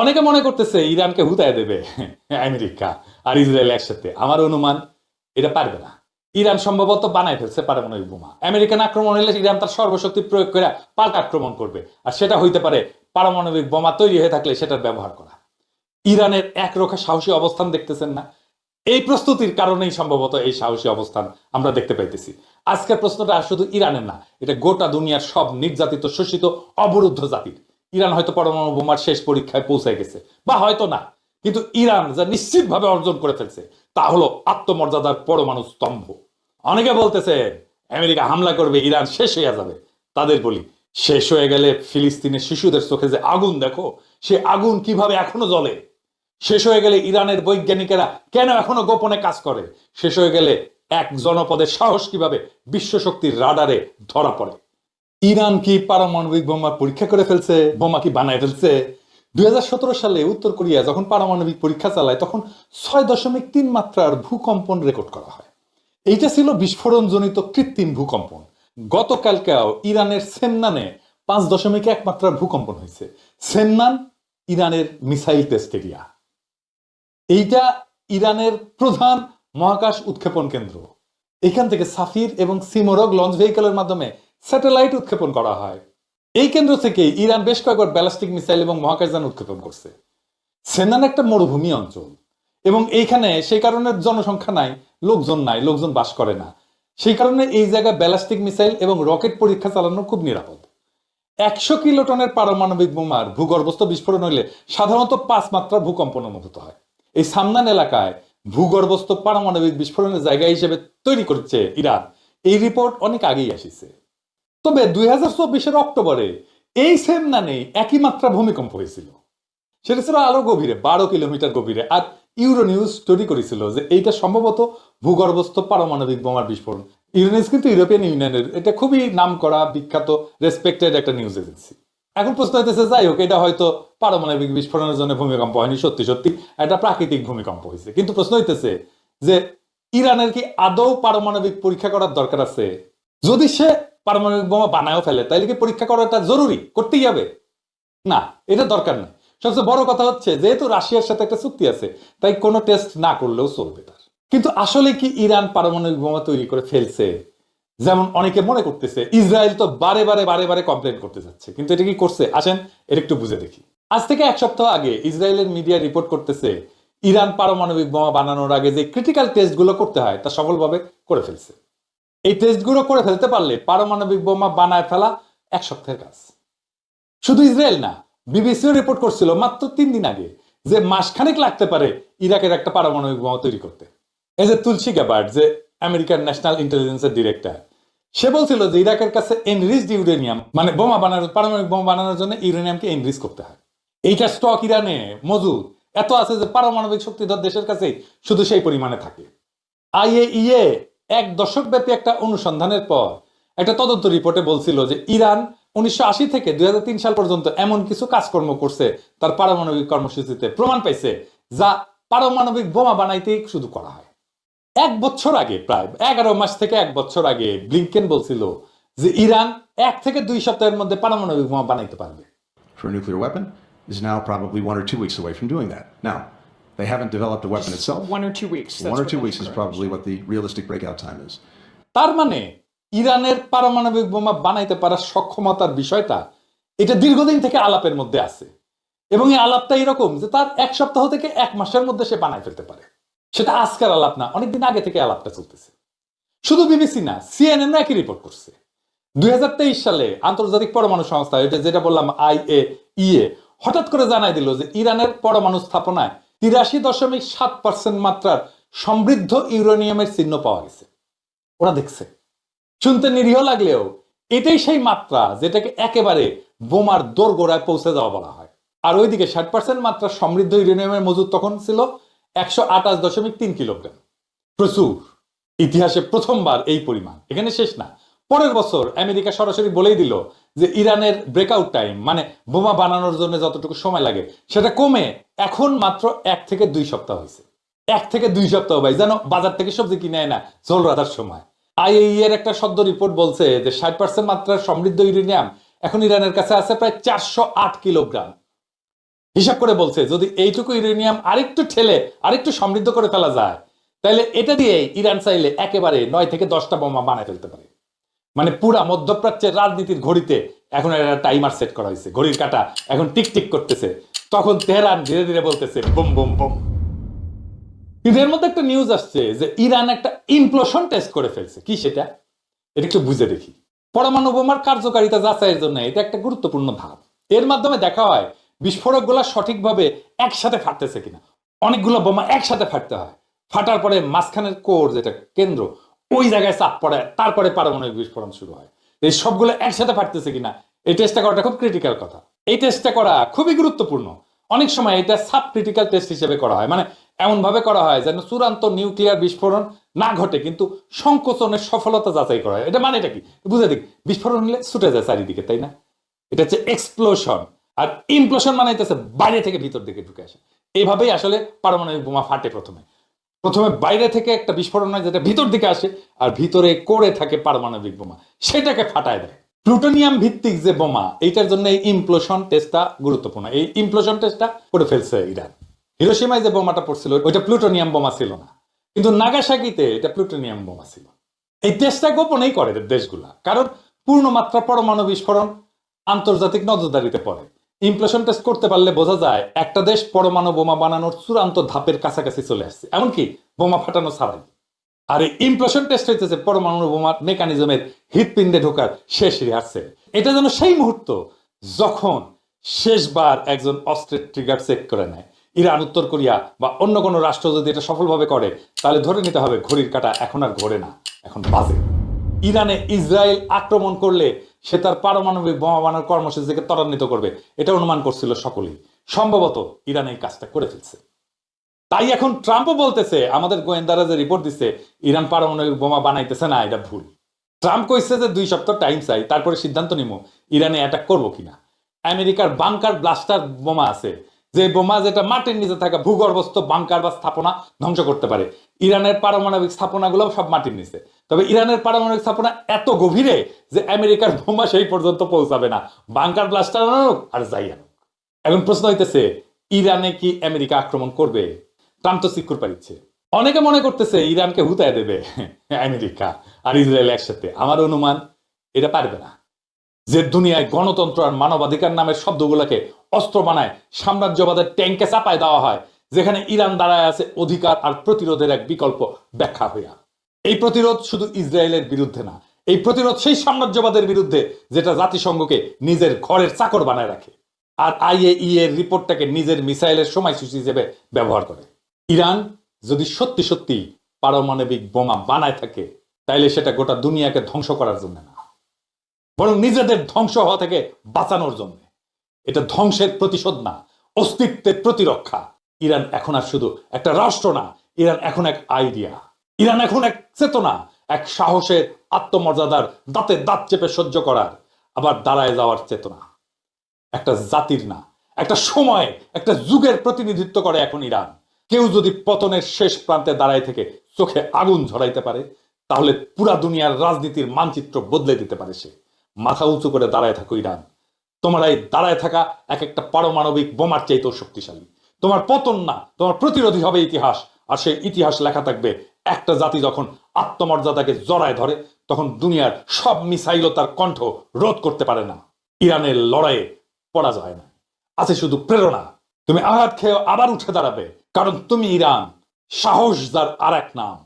অনেকে মনে করতেছে ইরানকে হুতায় দেবে আমেরিকা আর ইসরায়েল একসাথে। আমার অনুমান এটা পারবে না। ইরান সম্ভবত বানায় ফেলছে পারমাণবিক বোমা। আমেরিকান আক্রমণ হলে ইরান তার সর্বশক্তি প্রয়োগ করে পাল্টা আক্রমণ করবে, আর সেটা হইতে পারে পারমাণবিক বোমা তৈরি হয়ে থাকলে সেটার ব্যবহার করা। ইরানের একরোখা সাহসী অবস্থান দেখতেছেন না? এই প্রস্তুতির কারণেই সম্ভবত এই সাহসী অবস্থান আমরা দেখতে পাইতেছি। আজকের প্রশ্নটা শুধু ইরানের না, এটা গোটা দুনিয়ার সব নির্যাতিত শোষিত অবরুদ্ধ জাতির। ইরান হয়তো পরমাণু বোমার শেষ পরীক্ষায় পৌঁছে গেছে, বা হয়তো না, কিন্তু ইরান যা নিশ্চিতভাবে অর্জন করে ফেলছে তা হলো আত্মমর্যাদার পরমাণু স্তম্ভ। অনেকে বলতেছে আমেরিকা হামলা করবে, ইরান শেষ হয়ে যাবে। তাদের বলি, শেষ হয়ে গেলে ফিলিস্তিনের শিশুদের চোখে যে আগুন দেখো, সে আগুন কিভাবে এখনো জ্বলে। শেষ হয়ে গেলে ইরানের বৈজ্ঞানিকেরা কেন এখনো গোপনে কাজ করে। শেষ হয়ে গেলে এক জনপদের সাহস কিভাবে বিশ্ব শক্তির রাডারে ধরা পড়ে। ইরান কি পারমাণবিক বোমা পরীক্ষা করে ফেলছে? বোমা কি বানায় ফেলছে? 2017 সালে উত্তর কোরিয়া যখন পারমাণবিক পরীক্ষা চালায় তখন 6.3 মাত্রার ভূকম্পন রেকর্ড করা হয়। এইটা ছিল বিস্ফোরণজনিত কৃত্রিম ভূকম্পন। গতকালকেও ইরানের সেমনানে 5.1 মাত্রার ভূকম্পন হয়েছে। সেমনান ইরানের মিসাইল টেস্ট এরিয়া। এইটা ইরানের প্রধান মহাকাশ উৎক্ষেপণ কেন্দ্র। এখান থেকে সাফির এবং সিমোরগ লঞ্চ ভেহিকলের মাধ্যমে স্যাটেলাইট উৎক্ষেপণ করা হয়। এই কেন্দ্র থেকে ইরান বেশ কয়েকবার ব্যালিস্টিক মিসাইল এবং মহাকাশযান উৎক্ষেপণ করছে। সেনান একটা মরুভূমি অঞ্চল এবং এইখানে সেই কারণে জনসংখ্যা নাই, লোকজন নাই, লোকজন বাস করে না। সেই কারণে এই জায়গায় ব্যালিস্টিক মিসাইল এবং রকেট পরীক্ষা চালানো খুব নিরাপদ। 100 কিলোটনের পারমাণবিক বোমার ভূগর্ভস্থ বিস্ফোরণ হইলে সাধারণত 5 মাত্রা ভূকম্পন অনুভূত হয়। এই সামনান এলাকায় ভূগর্ভস্থ পারমাণবিক বিস্ফোরণের জায়গা হিসেবে তৈরি করেছে ইরান। এই রিপোর্ট অনেক আগেই আসিছে। তবে 2024 অক্টোবরে এই সেমনানে একই মাত্রা ভূমিকম্প হয়েছিল। সেটা ছিল আরো গভীরে, 12 কিলোমিটার গভীরে। আর ইউরোনিউজ স্টোরি করেছিল যে এইটা সম্ভবত ভূগর্ভস্থ পারমাণবিক বোমার বিস্ফোরণ। ইউরোনিউজ কিন্তু ইউরোপিয়ান ইউনিয়নের, এটা খুবই নাম করা বিখ্যাত রেসপেক্টেড একটা নিউজ এজেন্সি। এখন প্রশ্ন হইতেছে, যাই হোক, এটা হয়তো পারমাণবিক বিস্ফোরণের জন্য ভূমিকম্প হয়নি, সত্যি সত্যি একটা প্রাকৃতিক ভূমিকম্প হয়েছে। কিন্তু প্রশ্ন হইতেছে যে ইরানের কি আদৌ পারমাণবিক পরীক্ষা করার দরকার আছে? যদি সে পারমাণবিক বোমা বানায়ও ফেলে তাইলে কি পরীক্ষা করাটা জরুরি? করতেই হবে না, এটা দরকার নেই। সবচেয়ে বড় কথা হচ্ছে, যেহেতু রাশিয়ার সাথে একটা চুক্তি আছে, তাই কোনো টেস্ট না করলেও চলবে তার। কিন্তু আসলে কি ইরান পারমাণবিক বোমা তৈরি করে ফেলছে যেমন অনেকে মনে করতেছে? ইসরায়েল তো বারে বারে বারে বারে কমপ্লেন করতে যাচ্ছে, কিন্তু এটা কি করছে? আসেন এর একটু বুঝে দেখি। আজ থেকে 1 সপ্তাহ আগে ইসরায়েলের মিডিয়া রিপোর্ট করতেছে ইরান পারমাণবিক বোমা বানানোর আগে যে ক্রিটিক্যাল টেস্টগুলো করতে হয় তা সফলভাবে করে ফেলছে। এই টেস্টগুলো করে ফেলতে পারলে পারমাণবিক বোমা বানায় ফেলা 1 সপ্তাহের কাজ। শুধু ইসরায়েল না, বিবিসিও রিপোর্ট করছিল মাত্র 3 দিন আগে যে মাসখানেক লাগতে পারে ইরাকের একটা পারমাণবিক বোমা তৈরি করতে। এই যে তুলসী গ্যাবার্ড, যে আমেরিকান ন্যাশনাল ইন্টেলিজেন্সের ডিরেক্টর, সে বলছিল যে ইরাকের কাছে এনরিচড ইউরেনিয়াম, মানে বোমা বানানোর, পারমাণবিক বোমা বানানোর জন্য ইউরেনিয়ামকে এনরিচ করতে হয়। এইটা স্টক ইরানে মজুদ এত আছে যে পারমাণবিক শক্তিধর দেশের কাছেই শুধু সেই পরিমাণে থাকে। আইএইএ 1 দশক ব্যাপী একটা অনুসন্ধানের পর একটা তদন্ত রিপোর্টে বলছিল যে ইরান 1980 থেকে 2003 সাল পর্যন্ত এমন কিছু কাজকর্ম করছে তার পারমাণবিক কর্মসূচিতে প্রমাণ পাইছে যা পারমাণবিক বোমা বানাইতেই শুধু করা হয়। 1 বছর আগে, প্রায় 11 মাস থেকে 1 বছর আগে, ব্লিংকেন বলছিল যে ইরান 1 থেকে 2 সপ্তাহের মধ্যে পারমাণবিক বোমা বানাইতে পারবে। For a nuclear weapon is now probably 1 or 2 weeks away from doing that. Now, they haven't developed a weapon itself. 1 or 2 weeks. 1 or 2 weeks is probably what the realistic breakout time is. তার মানে ইরানের পারমাণবিক বোমা বানাইতে পারার সক্ষমতার বিষয়টা এটা দীর্ঘদিন থেকে আলাপের মধ্যে আছে, এবং এই আলাপটা এরকম যে তার 1 সপ্তাহ থেকে 1 মাসের মধ্যে সে বানাই ফেলতে পারে। সেটা আজকের আলাপ না, অনেকদিন আগে থেকে আলাপটা চলতেছে। শুধু বিবিসি না, সিএনএন একই রিপোর্ট করছে। 2023 সালে আন্তর্জাতিক পরমাণু সংস্থা, এটা যেটা বললাম আইএইএ, হঠাৎ করে জানাই দিল যে ইরানের পরমাণু স্থাপনায় 83.7% মাত্রার সমৃদ্ধ ইউরেনিয়ামের চিহ্ন পাওয়া গেছে। ওরা দেখছে। শুনতে নিরীহ লাগলেও এটাই সেই মাত্রা যেটাকে একেবারে বোমার দোরগোড়ায় পৌঁছে যাওয়া বলা হয়। আর ওইদিকে 60% মাত্রা সমৃদ্ধ ইউরেনিয়ামের মজুদ তখন ছিল 128.3 কিলোগ্রাম। প্রচুর। ইতিহাসে প্রথমবার এই পরিমাণ। এখানে শেষ না, পরের বছর আমেরিকা সরাসরি বলেই দিল যে ইরানের ব্রেকআউট টাইম, মানে বোমা বানানোর জন্য যতটুকু সময় লাগে, সেটা কমে এখন মাত্র 1 থেকে 2 সপ্তাহ হয়েছে। 1 থেকে 2 সপ্তাহ ভাই, যেন বাজার থেকে সবজি কিনে না ঝোল রাতার সময়। আইএইএ এর একটা সদ্য রিপোর্ট বলছে যে 60% মাত্রার সমৃদ্ধ ইউরেনিয়াম এখন ইরানের কাছে আছে প্রায় 408 কিলোগ্রাম। হিসাব করে বলছে যদি এইটুকু ইউরেনিয়াম আরেকটু ঠেলে আরেকটু সমৃদ্ধ করে ফেলা যায়, তাহলে এটা দিয়ে ইরান চাইলে একেবারে 9 থেকে 10টা বোমা বানায় ফেলতে পারে। মানে পুরা মধ্যপ্রাচ্যের রাজনীতির ঘড়িতে এখন একটা টাইমার সেট করা হয়েছে, ঘড়ির কাঁটা এখন টিক টিক করতেছে। তখন তেহরান ধীরে ধীরে বলতেছে বুম বুম বুম। কিন্তু এর মধ্যে একটা নিউজ আসছে যে ইরান একটা ইমপ্লোশন টেস্ট করে ফেলছে। কি সেটা? এটা একটু বুঝে দেখি। পরমাণু বোমার কার্যকারিতা যাচাইয়ের জন্য এটা একটা গুরুত্বপূর্ণ ধাপ। এর মাধ্যমে দেখা হয় বিস্ফোরকগুলো সঠিকভাবে একসাথে ফাটতেছে কিনা। অনেকগুলো বোমা একসাথে ফাটতে হয়, ফাটার পরে মাঝখানের কোর যেটা কেন্দ্র, ওই জায়গায় চাপ পড়ে, তারপরে পারমাণবিক বিস্ফোরণ শুরু হয়। এই সবগুলো একসাথে ফাটতেছে কিনা এই টেস্টটা করাটা খুব ক্রিটিক্যাল কথা। এই টেস্টটা করা খুবই গুরুত্বপূর্ণ। অনেক সময় এটা সাব ক্রিটিক্যাল টেস্ট হিসেবে করা হয়, মানে এমন ভাবে করা হয় যেন চূড়ান্ত নিউক্লিয়ার বিস্ফোরণ না ঘটে, কিন্তু সংকোচনের সফলতা যাচাই করা হয়। এটা মানে এটা কি বুঝে দিক, বিস্ফোরণ হলে ছুটে যায় চারিদিকে, তাই না? এটা হচ্ছে এক্সপ্লোশন। আর ইমপ্লোশন মানে হচ্ছে বাইরে থেকে ভিতর দিকে ঢুকে আসে। এইভাবেই আসলে পারমাণবিক বোমা ফাটে। প্রথমে বাইরে থেকে একটা বিস্ফোরণ হয় যেটা ভিতর দিকে আসে, আর ভিতরে করে থাকে পারমাণবিক বোমা, সেটাকে ফাটায় দেয়। প্লুটোনিয়াম ভিত্তিক যে বোমা, এইটার জন্য এই ইমপ্লোশন টেস্টটা গুরুত্বপূর্ণ। এই ইমপ্লোশন টেস্টটা করে ফেলছে ইরান। হিরোশিমায় যে বোমাটা পড়ছিল ওইটা প্লুটোনিয়াম বোমা ছিল না, কিন্তু নাগাসাকিতে এটা প্লুটোনিয়াম বোমা ছিল। এই টেস্টটা গোপনেই করে দেশগুলা, কারণ পূর্ণমাত্রা পরমাণু বিস্ফোরণ আন্তর্জাতিক নজরদারিতে পড়ে। ইমপ্লোশন টেস্ট করতে পারলে বোঝা যায় একটা দেশ পরমাণু বোমা বানানোর চূড়ান্ত ধাপের কাছাকাছি চলে আসছে, এমনকি বোমা ফাটানো ছাড়াই। আর এই ইমপ্লোশন টেস্ট হইতেছে পরমাণু বোমার মেকানিজমের হৃৎপিণ্ডে ঢোকার শেষ রিহার্সেল। এটা যেন সেই মুহূর্ত যখন শেষবার একজন অস্ত্রের ট্রিগার চেক করে নেয়। ইরান, উত্তর কোরিয়া বা অন্য কোনো রাষ্ট্র যদি এটা সফলভাবে করে, তাহলে ধরে নিতে হবে ঘড়ির কাঁটা এখন আর ঘোরে না, এখন বাজে। ইরানে ইসরায়েল আক্রমণ করলে সে তার পারমাণবিক বোমা বানানোর কর্মসূচিকে ত্বরান্বিত করবে, এটা অনুমান করছিল সকলেই। সম্ভবত ইরান এই কাজটা করে ফেলছে। তাই এখন ট্রাম্পও বলতেছে আমাদের গোয়েন্দারা যে রিপোর্ট দিচ্ছে ইরান পারমাণবিক বোমা বানাইতেছে না, এটা ভুল। ট্রাম্প কইছে যে 2 সপ্তাহ টাইম চাই, তারপরে সিদ্ধান্ত নিব ইরানে অ্যাটাক করবো কিনা। আমেরিকার বাংকার ব্লাস্টার বোমা আছে, যে বোমা যেটা মাটির নিচে থাকা ভূগর্ভস্থ বাংকার বা স্থাপনা ধ্বংস করতে পারে। ইরানের পারমাণবিক স্থাপনাগুলো সব মাটির নিচে, তবে ইরানের পারমাণবিক স্থাপনা এত গভীরে যে আমেরিকার বোমা সেই পর্যন্ত পৌঁছাবে না, বাংকার ব্লাস্টার আনুক আর যাই আনুক। এখন প্রশ্ন হইতেছে ইরানে কি আমেরিকা আক্রমণ করবে? ট্রাম্প তো সিকিউর পারিচ্ছে। অনেকে মনে করতেছে ইরানকে হুতায় দেবে আমেরিকা আর ইসরায়েল একসাথে। আমার অনুমান এটা পারবে না। যে দুনিয়ায় গণতন্ত্র আর মানবাধিকার নামের শব্দগুলোকে অস্ত্র বানায় সাম্রাজ্যবাদের ট্যাঙ্কে চাপায় দেওয়া হয়, যেখানে ইরান দাঁড়ায় আছে অধিকার আর প্রতিরোধের এক বিকল্প ব্যাখ্যা হইয়া। এই প্রতিরোধ শুধু ইসরায়েলের বিরুদ্ধে না, এই প্রতিরোধ সেই সাম্রাজ্যবাদের বিরুদ্ধে যেটা জাতিসংঘকে নিজের ঘরের চাকর বানায় রাখে, আর IAEA এর রিপোর্টটাকে নিজের মিসাইলের সময়সূচি হিসেবে ব্যবহার করে। ইরান যদি সত্যি সত্যি পারমাণবিক বোমা বানায় থাকে, তাইলে সেটা গোটা দুনিয়াকে ধ্বংস করার জন্য না, বরং নিজেদের ধ্বংস হওয়া থেকে বাঁচানোর জন্য। এটা ধ্বংসের প্রতিশোধ না, অস্তিত্বের প্রতিরক্ষা। ইরান এখন আর শুধু একটা রাষ্ট্র না, ইরান এখন এক আইডিয়া, ইরান এখন এক চেতনা, এক সাহসের, আত্মমর্যাদার, দাঁতে দাঁত চেপে সহ্য করার, আবার দাঁড়ায় যাওয়ার চেতনা। একটা জাতির না, একটা সময়, একটা যুগের প্রতিনিধিত্ব করে এখন ইরান। কেউ যদি পতনের শেষ প্রান্তে দাঁড়ায় থেকে চোখে আগুন ঝরাইতে পারে, তাহলে পুরা দুনিয়ার রাজনীতির মানচিত্র বদলে দিতে পারে সে। মাথা উঁচু করে দাঁড়ায় থাকো ইরান। তোমার এই দাঁড়ায় থাকা এক একটা পারমাণবিক বোমার চাইতেও শক্তিশালী। তোমার পতন না, তোমার প্রতিরোধী হবে ইতিহাস। আর সেই ইতিহাস লেখা থাকবে একটা জাতি যখন আত্মমর্যাদাকে জড়ায় ধরে, তখন দুনিয়ার সব মিসাইলও তার কণ্ঠ রোধ করতে পারে না। ইরানের লড়াইয়ে পরাজয় না, আছে শুধু প্রেরণা। তুমি আঘাত খেয়ে আবার উঠে দাঁড়াবে, কারণ তুমি ইরান, সাহস যার আর এক নাম।